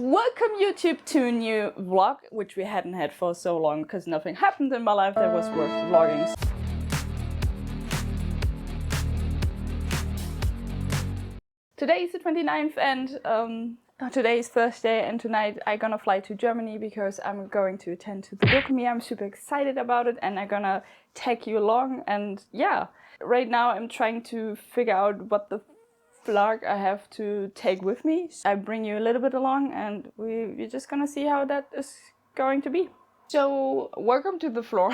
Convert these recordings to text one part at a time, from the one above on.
Welcome YouTube to a new vlog, which we hadn't had for so long because nothing happened in my life that was worth vlogging. Today is the 29th and today is Thursday, and tonight I'm gonna fly to Germany because I'm going to attend to the Dokomi. I'm super excited about it and I'm gonna take you along. And yeah, right now I'm trying to figure out what the vlog I have to take with me. I bring you a little bit along and we're just gonna see how that is going to be. So welcome to the floor.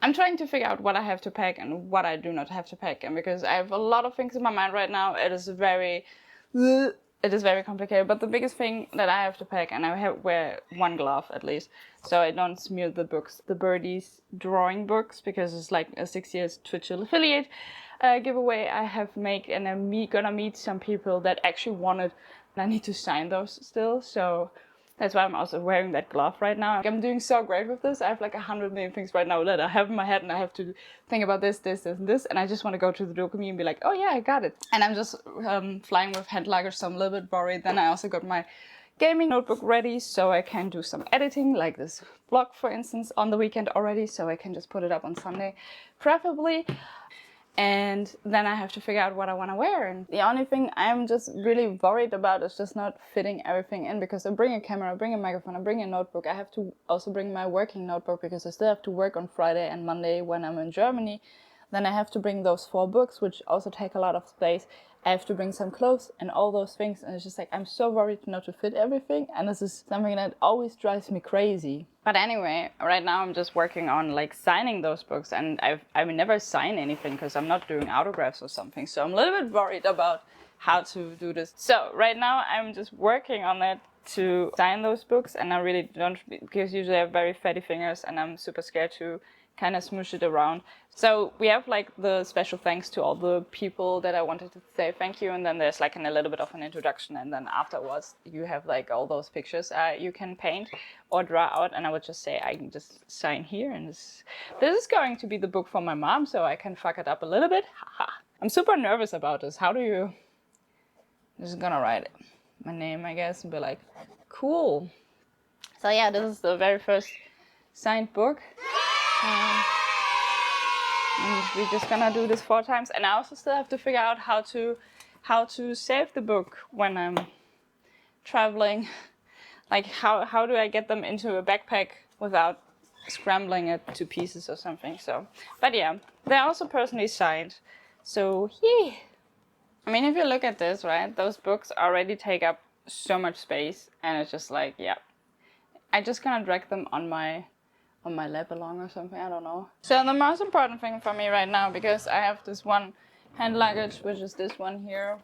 I'm trying to figure out what I have to pack and what I do not have to pack, and because I have a lot of things in my mind right now, it is very complicated. But the biggest thing that I have to pack, and I wear one glove at least, so I don't smear the books, the birdies drawing books, because it's like a 6 years Twitch affiliate giveaway I have made, and I'm gonna meet some people that actually wanted, and I need to sign those still, so that's why I'm also wearing that glove right now. I'm doing so great with this. I have like 100 million things right now that I have in my head, and I have to think about this, and this, and I just want to go to the Dokomi and be like, oh yeah, I got it. And I'm just flying with hand luggage, so I'm a little bit worried. Then I also got my gaming notebook ready, so I can do some editing, like this vlog, for instance, on the weekend already, so I can just put it up on Sunday, preferably. And then I have to figure out what I want to wear. And the only thing I'm just really worried about is just not fitting everything in, because I bring a camera, I bring a microphone, I bring a notebook. I have to also bring my working notebook because I still have to work on Friday and Monday when I'm in Germany. Then I have to bring those 4 books, which also take a lot of space. I have to bring some clothes and all those things, and it's just like, I'm so worried not to fit everything, and this is something that always drives me crazy. But anyway, right now I'm just working on like signing those books, and I will never sign anything because I'm not doing autographs or something, so I'm a little bit worried about how to do this. So right now I'm just working on it to sign those books, and I really don't, because usually I have very fatty fingers and I'm super scared to kind of smoosh it around. So we have like the special thanks to all the people that I wanted to say thank you, and then there's like a little bit of an introduction, and then afterwards you have like all those pictures you can paint or draw out, and I would just say I can just sign here, and this is going to be the book for my mom, so I can fuck it up a little bit. Haha. I'm super nervous about this. How do you... I'm just gonna write my name, I guess, and be like, cool. So yeah, this is the very first signed book. And we're just gonna do this 4 times, and I also still have to figure out how to save the book when I'm traveling. Like how do I get them into a backpack without scrambling it to pieces or something. So, but yeah, they're also personally signed. So yeah, I mean, if you look at this, right, those books already take up so much space, and it's just like, yeah, I just gonna drag them on my lap along or something, I don't know. So the most important thing for me right now, because I have this one hand luggage, which is this one here.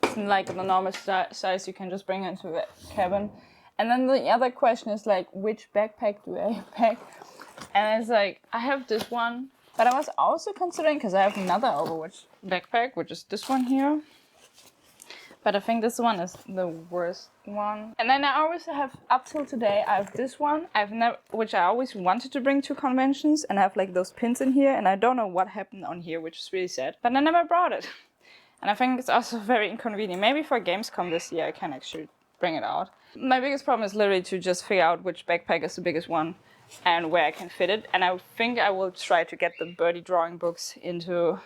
It's like the normal size you can just bring into the cabin. And then the other question is like, which backpack do I pack? And it's like, I have this one, but I was also considering, because I have another Overwatch backpack, which is this one here. But I think this one is the worst one. And then I always have, up till today, I have this one. Which I always wanted to bring to conventions, and I have like those pins in here, and I don't know what happened on here, which is really sad. But I never brought it. And I think it's also very inconvenient. Maybe for Gamescom this year I can actually bring it out. My biggest problem is literally to just figure out which backpack is the biggest one and where I can fit it. And I think I will try to get the birdie drawing books into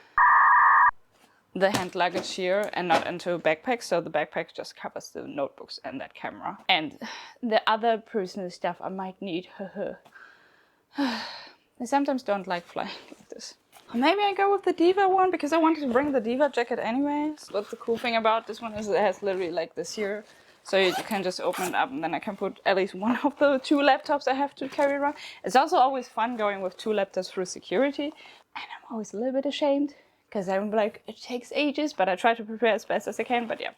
the hand luggage here and not into a backpack, so the backpack just covers the notebooks and that camera and the other personal stuff I might need. I sometimes don't like flying like this. Maybe I go with the Diva one, because I wanted to bring the Diva jacket anyways. But the cool thing about this one is it has literally like this here, so you can just open it up, and then I can put at least one of the 2 laptops I have to carry around. It's also always fun going with 2 laptops through security, and I'm always a little bit ashamed, because I'm like, it takes ages, but I try to prepare as best as I can. But yeah,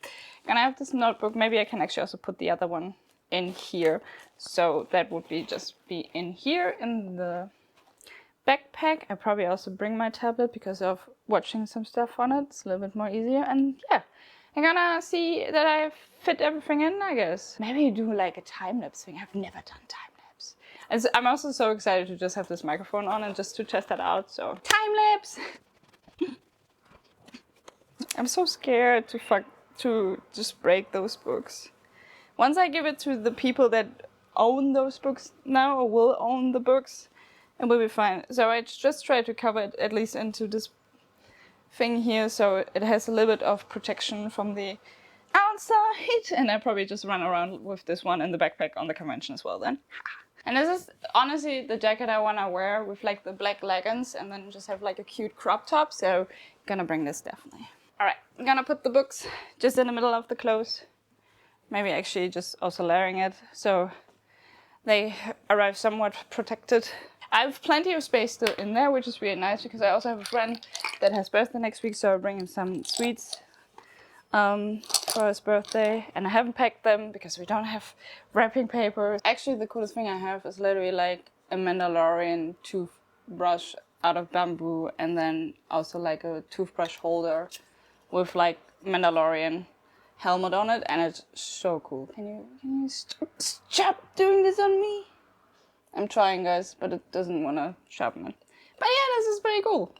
gonna have this notebook. Maybe I can actually also put the other one in here. So that would be just be in here in the backpack. I probably also bring my tablet because of watching some stuff on it. It's a little bit more easier. And yeah, I'm gonna see that I fit everything in, I guess. Maybe do like a time-lapse thing. I've never done time-lapse. And I'm also so excited to just have this microphone on and just to test that out. So time-lapse! I'm so scared to just break those books. Once I give it to the people that own those books now, or will own the books, it will be fine. So I just try to cover it at least into this thing here, so it has a little bit of protection from the outside. And I probably just run around with this one in the backpack on the convention as well then. And this is honestly the jacket I want to wear with like the black leggings and then just have like a cute crop top. So I'm gonna bring this definitely. All right, I'm gonna put the books just in the middle of the clothes. Maybe actually just also layering it so they arrive somewhat protected. I have plenty of space still in there, which is really nice because I also have a friend that has birthday next week, so I'll bring him some sweets for his birthday. And I haven't packed them because we don't have wrapping paper. Actually, the coolest thing I have is literally like a Mandalorian toothbrush out of bamboo, and then also like a toothbrush holder with like Mandalorian helmet on it, and it's so cool. Can you stop doing this on me? I'm trying, guys, but it doesn't want to sharpen it. But yeah, this is pretty cool.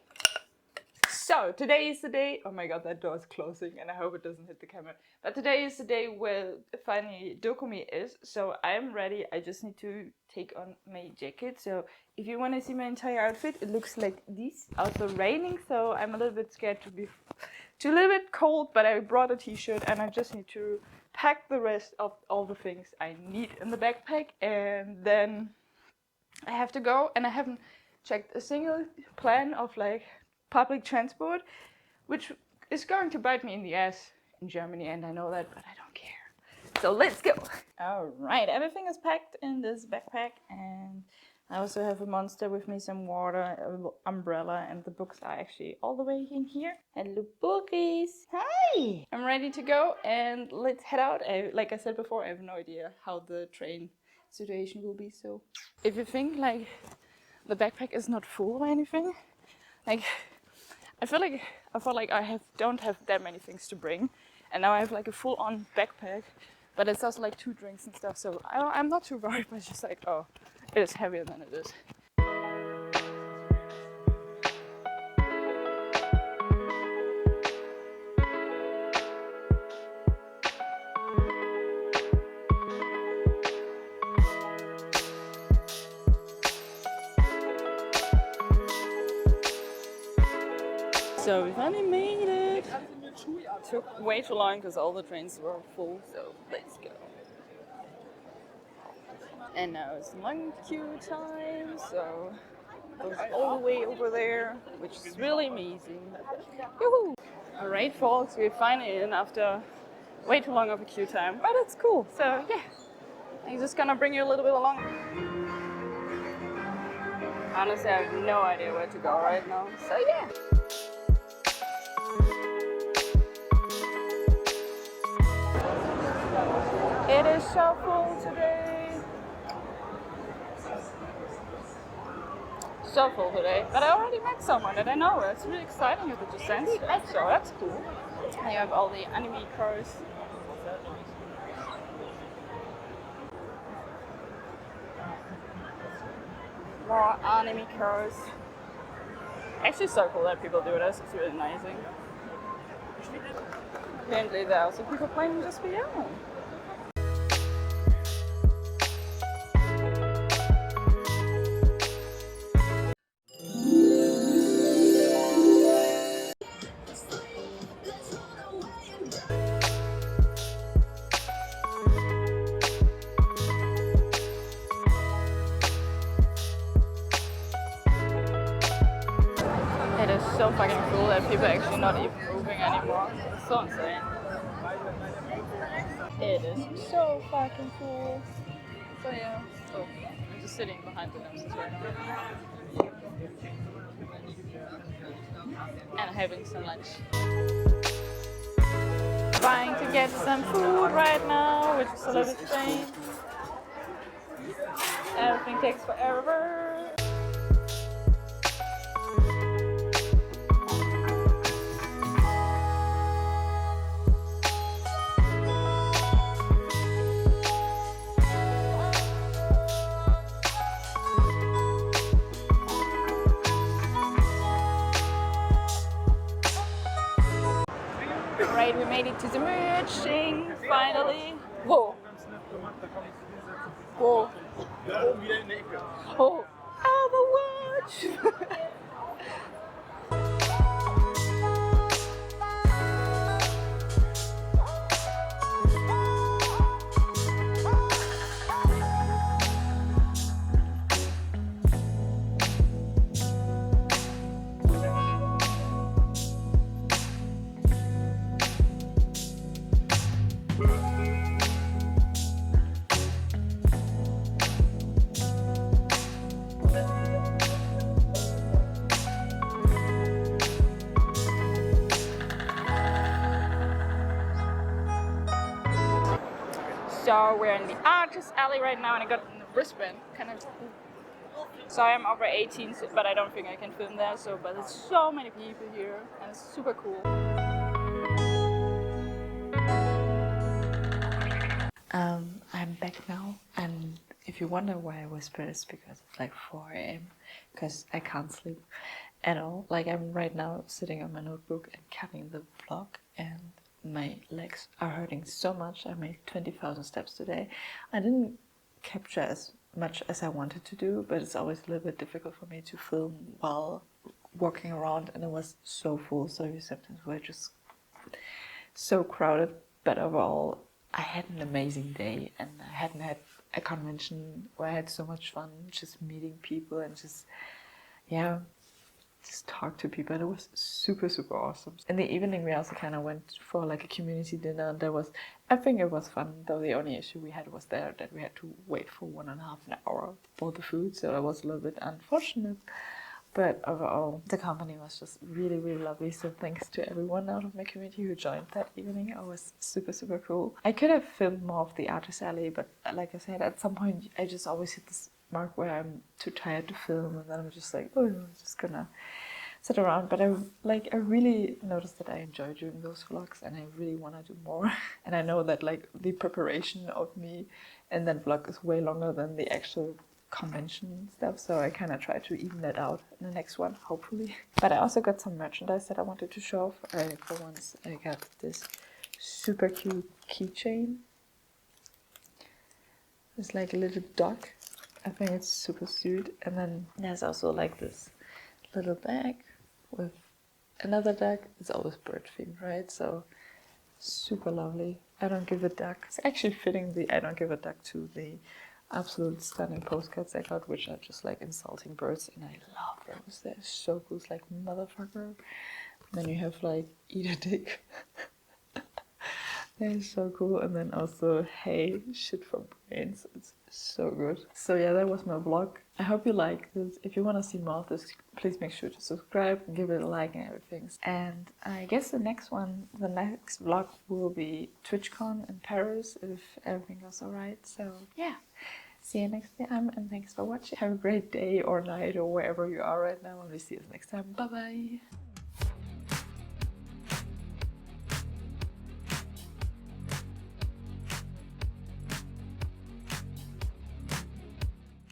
So today is the day. Oh my god, that door is closing, and I hope it doesn't hit the camera. But today is the day where finally Dokomi is. So I'm ready. I just need to take on my jacket. So if you want to see my entire outfit, it looks like this. Also raining, so I'm a little bit scared to be a little bit cold. But I brought a t-shirt, and I just need to pack the rest of all the things I need in the backpack, and then I have to go. And I haven't checked a single plan of like public transport, which is going to bite me in the ass in Germany, and I know that, but I don't care. So let's go. All right, everything is packed in this backpack, and I also have a monster with me, some water, an umbrella, and the books are actually all the way in here. Hello, bookies. Hi. I'm ready to go, and let's head out. Like I said before, I have no idea how the train situation will be. So if you think like the backpack is not full or anything, like I feel like I don't have that many things to bring, and now I have like a full-on backpack, but it's also like 2 drinks and stuff, so I'm not too worried, but it's just like, oh, it is heavier than it is. So we finally made it. Took way too long because all the trains were full, so let's go. And now it's long queue time, so it goes all the way over there, which is really amazing. Yoo-hoo! Alright folks, we're finally in after way too long of a queue time, but it's cool, so yeah. I'm just gonna bring you a little bit along. Honestly, I have no idea where to go right now, so yeah. It is so full today. So full today. But I already met someone that I know. It's really exciting at the descent. So that's cool. And you have all the anime cars. More anime cars. Actually so cool that people do this. It's really amazing. Apparently there are also people playing just beyond. It is so fucking cool that people are actually not even moving anymore. It's so insane. It is so fucking cool. So yeah. Oh, I'm just sitting behind the nurses right now. And having some lunch. Trying to get some food right now, which is a little bit strange. Everything takes forever. Alright, we made it to the merging, finally. Whoa, Whoa. Oh, Overwatch! So we're in the artist alley right now, and I got a wristband, kind of. So I'm over 18, but I don't think I can film there. So, but there's so many people here, and it's super cool. I'm back now, and if you wonder why I whisper, it's because it's like 4 a.m. because I can't sleep at all. Like I'm right now sitting on my notebook and cutting the vlog, and my legs are hurting so much. I made 20,000 steps today. I didn't capture as much as I wanted to do, but it's always a little bit difficult for me to film while walking around, and it was so full, so receptions were just so crowded. But overall, I had an amazing day, and I hadn't had a convention where I had so much fun just meeting people and just talk to people. It was super awesome. In the evening we also kind of went for like a community dinner, and I think it was fun, though the only issue we had was that we had to wait for 1.5 hours for the food, so that was a little bit unfortunate. But overall, the company was just really lovely. So thanks to everyone out of my community who joined that evening. It was super cool. I could have filmed more of the artist alley, but like I said, at some point I just always hit this mark where I'm too tired to film, and then I'm just like, oh, I'm just gonna sit around. But I really noticed that I enjoy doing those vlogs, and I really want to do more. And I know that like the preparation of me and that vlog is way longer than the actual convention stuff, so I kind of try to even that out in the next one, hopefully. But I also got some merchandise that I wanted to show off. For once, I got this super cute keychain. It's like a little duck. I think it's super cute. And then there's also like this little bag with another duck. It's always bird themed, right? So super lovely. I don't give a duck. It's actually fitting the I don't give a duck to the absolute stunning postcards I got, which are just like insulting birds, and I love those. They're so cool. It's like motherfucker. And then you have like eat a dick. They're so cool. And then also hey, shit for brains. It's so good. So yeah, that was my vlog. I hope you like this. If you want to see more of this, please make sure to subscribe and give it a like and everything. And I guess the next vlog will be TwitchCon in Paris, if everything goes alright. So yeah, see you next time, and thanks for watching. Have a great day or night or wherever you are right now, and we'll see you next time. Bye bye.